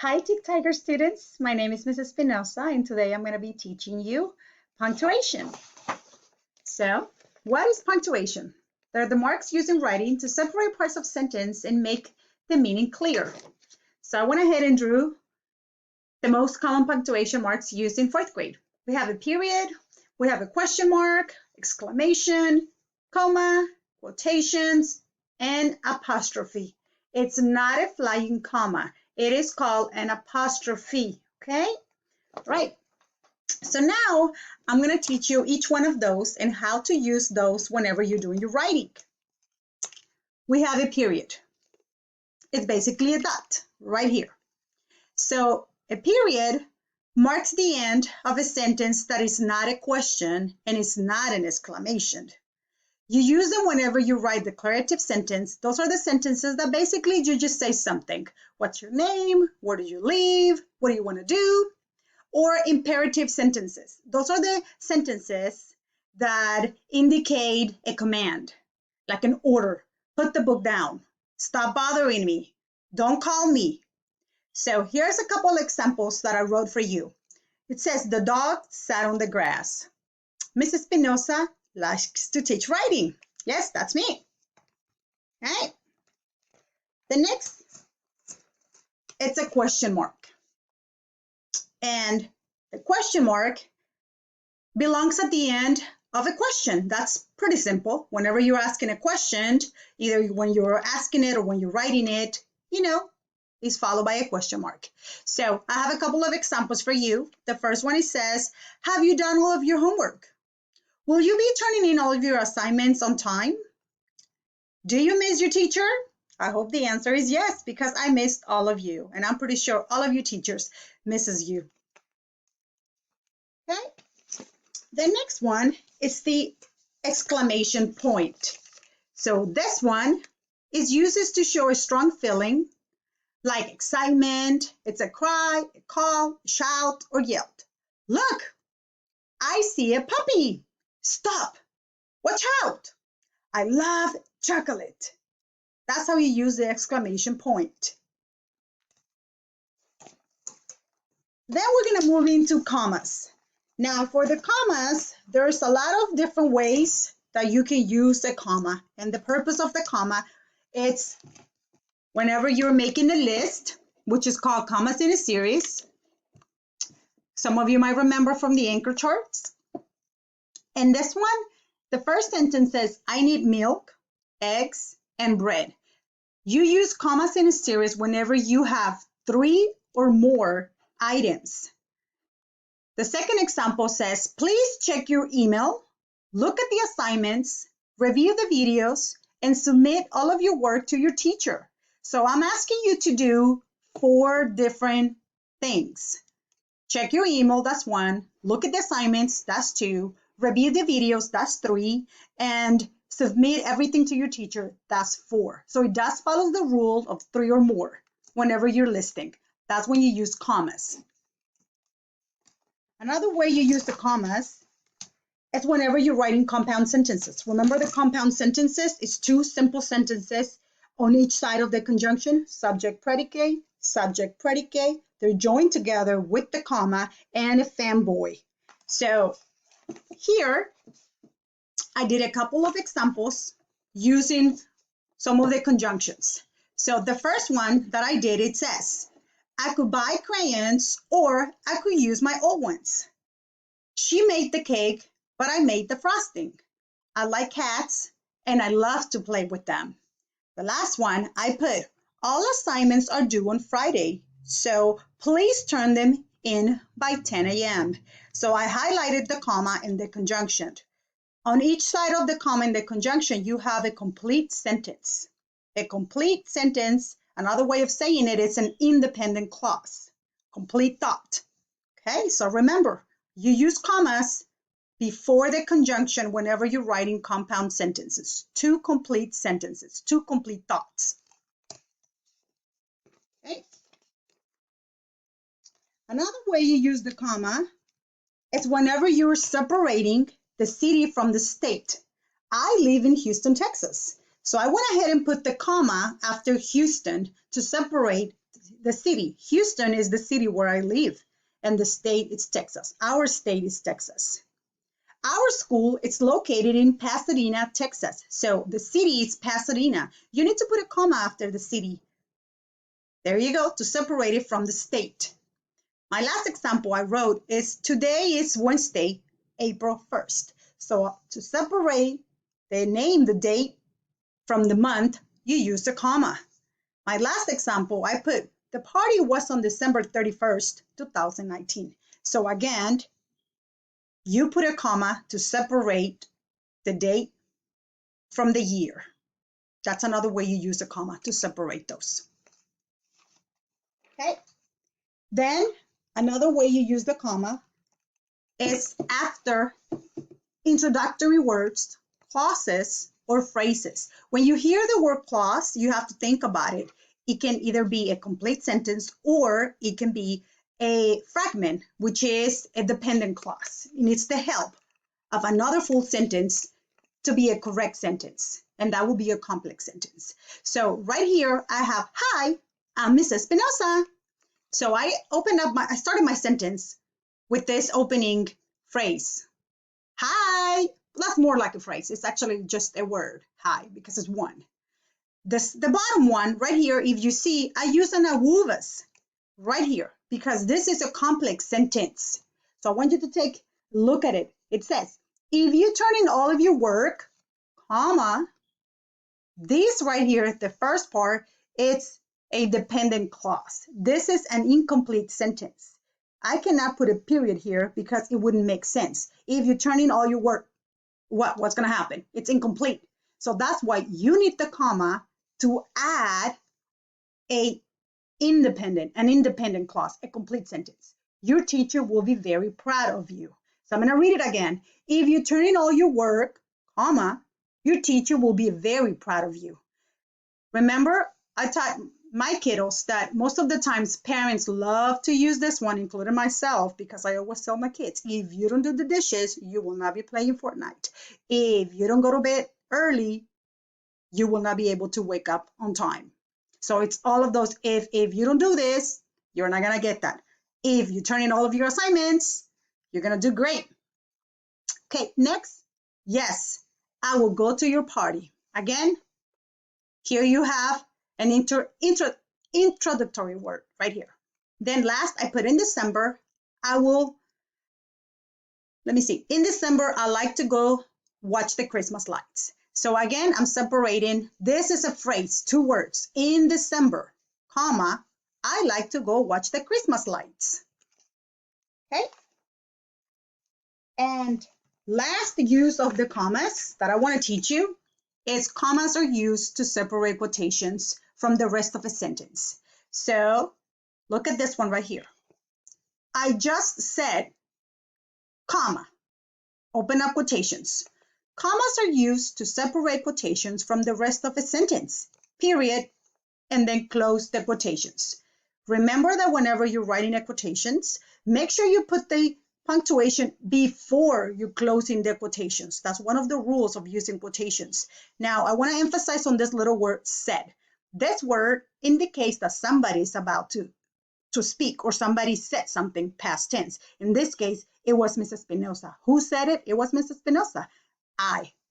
Hi, Tick Tiger students. My name is Mrs. Espinosa, and today I'm going to be teaching you punctuation. So, what is punctuation? They're the marks used in writing to separate parts of sentence and make the meaning clear. So I went ahead and drew the most common punctuation marks used in 4th grade. We have a period, we have a question mark, exclamation, comma, quotations, and apostrophe. It's not a flying comma. It is called an apostrophe, okay? Right. So now I'm going to teach you each one of those and how to use those whenever you're doing your writing. We have a period. It's basically a dot right here. So a period marks the end of a sentence that is not a question and is not an exclamation. You use them whenever you write declarative sentence. Those are the sentences that basically you just say something. What's your name? Where do you live? What do you want to do? Or imperative sentences. Those are the sentences that indicate a command, like an order. Put the book down. Stop bothering me. Don't call me. So here's a couple examples that I wrote for you. It says, the dog sat on the grass. Mrs. Espinosa likes to teach writing. Yes, that's me. All right. The next, it's a question mark. And the question mark belongs at the end of a question. That's pretty simple. Whenever you're asking a question, either when you're asking it or when you're writing it, is followed by a question mark. So I have a couple of examples for you. The first one, it says, have you done all of your homework? Will you be turning in all of your assignments on time? Do you miss your teacher? I hope the answer is yes, because I missed all of you. And I'm pretty sure all of you teachers misses you. Okay. The next one is the exclamation point. So this one is used to show a strong feeling like excitement. It's a cry, a call, a shout, or yell. Look, I see a puppy. Stop. Watch out. I love chocolate. That's how you use the exclamation point. Then we're going to move into commas. Now for the commas, there's a lot of different ways that you can use a comma. And the purpose of the comma, it's whenever you're making a list, which is called commas in a series. Some of you might remember from the anchor charts. And this one, the first sentence says, I need milk, eggs, and bread. You use commas in a series whenever you have 3 or more items. The second example says, please check your email, look at the assignments, review the videos, and submit all of your work to your teacher. So I'm asking you to do 4 different things. Check your email, that's 1. Look at the assignments, that's 2. Review the videos, that's 3. And submit everything to your teacher, that's 4. So it does follow the rule of 3 or more whenever you're listing. That's when you use commas. Another way you use the commas is whenever you're writing compound sentences. Remember the compound sentences is 2 simple sentences on each side of the conjunction, subject, predicate, subject, predicate. They're joined together with the comma and a fanboy. So here, I did a couple of examples using some of the conjunctions. So the first one that I did, it says, I could buy crayons or I could use my old ones. She made the cake, but I made the frosting. I like cats and I love to play with them. The last one, I put, all assignments are due on Friday, so please turn them in by 10 a.m. So I highlighted the comma and the conjunction. On each side of the comma and the conjunction, you have a complete sentence. A complete sentence, another way of saying it is an independent clause. Complete thought. Okay, so remember, you use commas before the conjunction whenever you're writing compound sentences. 2 complete sentences, 2 complete thoughts. Okay. Another way you use the comma is whenever you're separating the city from the state. I live in Houston, Texas. So I went ahead and put the comma after Houston to separate the city. Houston is the city where I live, and the state is Texas. Our state is Texas. Our school is located in Pasadena, Texas. So the city is Pasadena. You need to put a comma after the city. There you go, to separate it from the state. My last example I wrote is today is Wednesday, April 1st. So to separate the name, the date from the month, you use a comma. My last example, I put the party was on December 31st, 2019. So again, you put a comma to separate the date from the year. That's another way you use a comma to separate those. Okay. Then another way you use the comma is after introductory words, clauses, or phrases. When you hear the word clause, you have to think about it. It can either be a complete sentence or it can be a fragment, which is a dependent clause. It needs the help of another full sentence to be a correct sentence, and that will be a complex sentence. So right here, I have, hi, I'm Mrs. Espinosa. So I started my sentence with this opening phrase. Hi, that's more like a phrase. It's actually just a word, hi, because it's one. The bottom one right here, if you see, I use an awuvas right here because this is a complex sentence. So I want you to take a look at it. It says, if you turn in all of your work, comma, this right here, the first part, it's a dependent clause. This is an incomplete sentence. I cannot put a period here because it wouldn't make sense. If you turn in all your work, what's going to happen? It's incomplete. So that's why you need the comma to add an independent clause, a complete sentence. Your teacher will be very proud of you. So I'm going to read it again. If you turn in all your work, comma, your teacher will be very proud of you. Remember, I taught my kiddos that most of the times parents love to use this one, including myself, because I always tell my kids, if you don't do the dishes, you will not be playing Fortnite. If you don't go to bed early, you will not be able to wake up on time. So it's all of those if you don't do this, you're not going to get that. If you turn in all of your assignments, you're going to do great. Okay, next. Yes, I will go to your party. Again, here you have an introductory word right here. Then last, I put in December. In December, I like to go watch the Christmas lights. So again, I'm separating. This is a phrase, 2 words. In December, comma, I like to go watch the Christmas lights. Okay. And last use of the commas that I want to teach you is commas are used to separate quotations from the rest of a sentence. So look at this one right here. I just said, comma, open up quotations. Commas are used to separate quotations from the rest of a sentence, period, and then close the quotations. Remember that whenever you're writing a quotations, make sure you put the punctuation before you closing the quotations. That's one of the rules of using quotations. Now, I want to emphasize on this little word said. This word indicates that somebody is about to speak or somebody said something past tense. In this case, it was Mrs. Espinosa. Who said it? It was Mrs. Espinosa.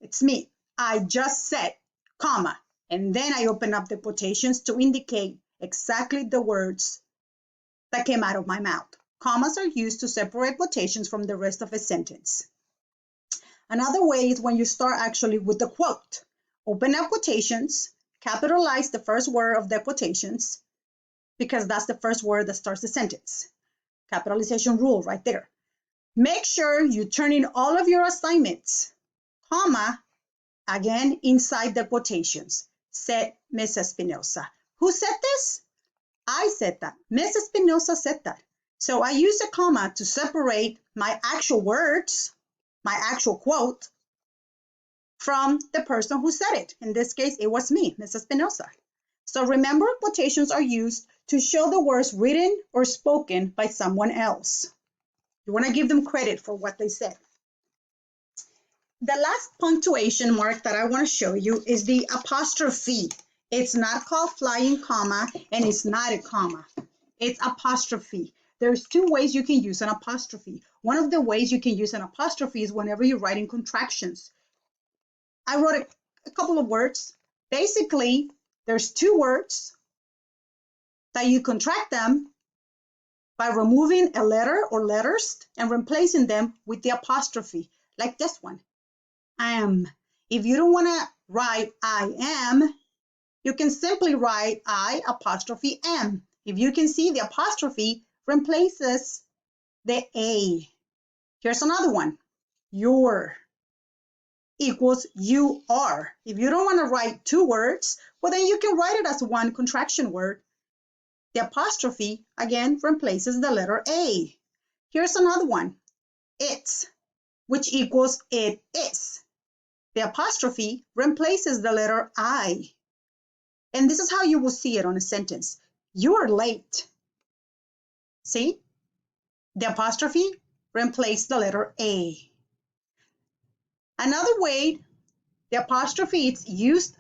It's me. I just said, comma, and then I open up the quotations to indicate exactly the words that came out of my mouth. Commas are used to separate quotations from the rest of a sentence. Another way is when you start actually with the quote. Open up quotations, capitalize the first word of the quotations, because that's the first word that starts the sentence. Capitalization rule right there. Make sure you turn in all of your assignments, comma, again inside the quotations. Said Mrs. Espinosa. Who said this? I said that. Mrs. Espinosa said that. So I use a comma to separate my actual words, my actual quote, from the person who said it. In this case, it was me, Mrs. Espinosa. So remember, quotations are used to show the words written or spoken by someone else. You want to give them credit for what they said. The last punctuation mark that I want to show you is the apostrophe. It's not called flying comma, and it's not a comma. It's apostrophe. There's two ways you can use an apostrophe. One of the ways you can use an apostrophe is whenever you're writing contractions. I wrote a couple of words. Basically, there's two words that you contract them by removing a letter or letters and replacing them with the apostrophe, like this one, am. If you don't want to write I am, you can simply write I apostrophe am. If you can see, the apostrophe replaces the A. Here's another one. Your equals you are. If you don't want to write two words, well, then you can write it as one contraction word. The apostrophe, again, replaces the letter A. Here's another one. It's, which equals it is. The apostrophe replaces the letter I. And this is how you will see it on a sentence. You're late. See? The apostrophe replaces the letter A. Another way the apostrophe is used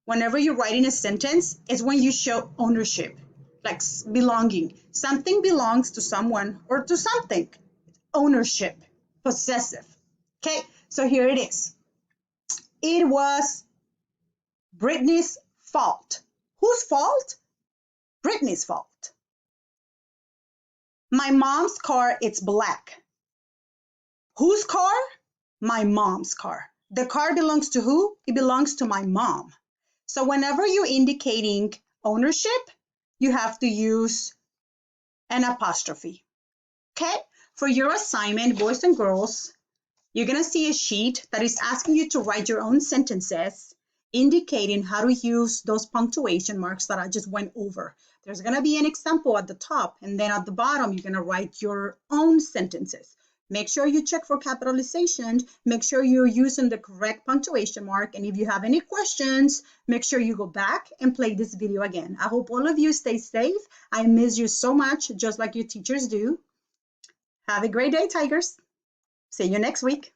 whenever you're writing a sentence is when you show ownership, like belonging. Something belongs to someone or to something. Ownership, possessive. Okay, so here it is. It was Brittany's fault. Whose fault? Brittany's fault. My mom's car, it's black. Whose car? My mom's car. The car belongs to who? It belongs to my mom. So whenever you're indicating ownership, you have to use an apostrophe. Okay? For your assignment, boys and girls, you're going to see a sheet that is asking you to write your own sentences indicating how to use those punctuation marks that I just went over. There's going to be an example at the top, and then at the bottom, you're going to write your own sentences. Make sure you check for capitalization. Make sure you're using the correct punctuation mark. And if you have any questions, make sure you go back and play this video again. I hope all of you stay safe. I miss you so much, just like your teachers do. Have a great day, Tigers. See you next week.